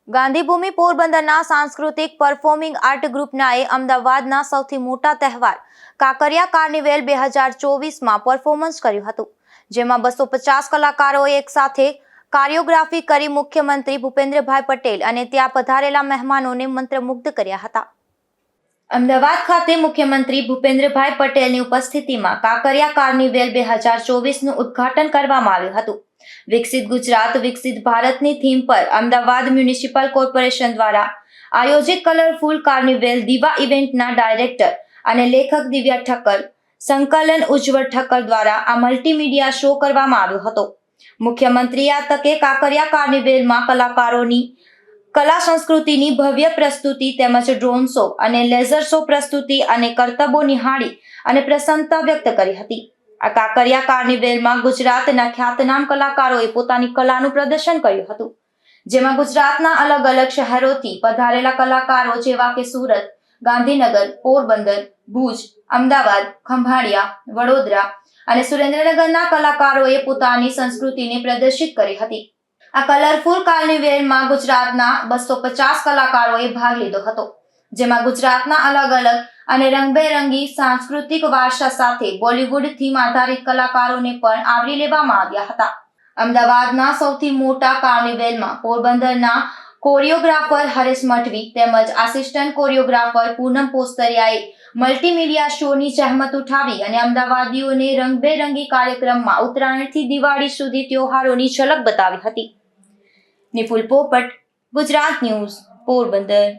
ગાંધીભૂમિ પોરબંદરના સાંસ્કૃતિક performing art ગ્રુપનાએ અમદાવાદના સૌથી મોટા તહેવાર કાંકરિયા કાર્નિવેલ 2024માં પરફોર્મન્સ કર્યું હતું, જેમાં 250 કલાકારોએ એકસાથે કોરિયોગ્રાફી કરી મુખ્યમંત્રી ભૂપેન્દ્રભાઈ પટેલ અને ત્યાં પધારેલા મહેમાનોને મંત્રમુગ્ધ કર્યા હતા. અમદાવાદ ખાતે મુખ્યમંત્રી ભૂપેન્દ્રભાઈ પટેલની ઉપસ્થિતિમાં કાંકરિયા કાર્નિવેલ 2024નું ઉદ્ઘાટન કરવામાં આવ્યું હતું. વિકસિત ગુજરાત વિકસિત ભારતની થીમ પર અમદાવાદ મ્યુનિસિપલ કોર્પોરેશન દ્વારા આયોજિત કલરફુલ કાર્નિવેલ દીવા ઇવેન્ટના ડાયરેક્ટર અને લેખક દિવ્યા ઠક્કર, સંકલન ઉજ્જવળ ઠક્કર દ્વારા આ મલ્ટીમીડિયા શો કરવામાં આવ્યો હતો. મુખ્યમંત્રીએ આ તકે કાંકરિયા કાર્નિવેલમાં કલાકારોની કલા સંસ્કૃતિની ભવ્ય પ્રસ્તુતિ તેમજ ડ્રોન શો અને લેઝર શો પ્રસ્તુતિ અને કરતબો નિહાળી અને પ્રસન્નતા વ્યક્ત કરી હતી. આ કાંકરિયા કાર્નિવેલમાં ગુજરાતના ખ્યાતનામ કલાકારોએ પોતાની કલાનું પ્રદર્શન કર્યું હતું, જેમાં ગુજરાતના અલગ અલગ શહેરોથી પધારેલા કલાકારો જેવા કે સુરત, ગાંધીનગર, પોરબંદર, ભુજ, અમદાવાદ, ખંભાળિયા, વડોદરા અને સુરેન્દ્રનગરના કલાકારોએ પોતાની સંસ્કૃતિને પ્રદર્શિત કરી હતી. આ કલરફુલ કાર્નિવેલમાં ગુજરાતના 250 કલાકારોએ ભાગ લીધો હતો, જેમાં ગુજરાતના અલગ અલગ અને રંગબેરંગી સાંસ્કૃતિક વારસા સાથે બોલિવૂડ થીમ આધારિત કલાકારોને પણ આવરી લેવામાં આવ્યા હતા. અમદાવાદના સૌથી મોટા કાર્નિવેલમાં પોરબંદરના કોરિયોગ્રાફર હરેશ મઠવી તેમજ આસિસ્ટન્ટ કોરિયોગ્રાફર પૂનમ પોસ્તરિયાએ મલ્ટીમીડિયા શોની જહેમત ઉઠાવી અને અમદાવાદીઓને રંગબેરંગી કાર્યક્રમમાં ઉત્તરાયણથી દિવાળી સુધી તહેવારોની ઝલક બતાવી હતી. નિપુલ પોપટ, ગુજરાત ન્યૂઝ, પોરબંદર.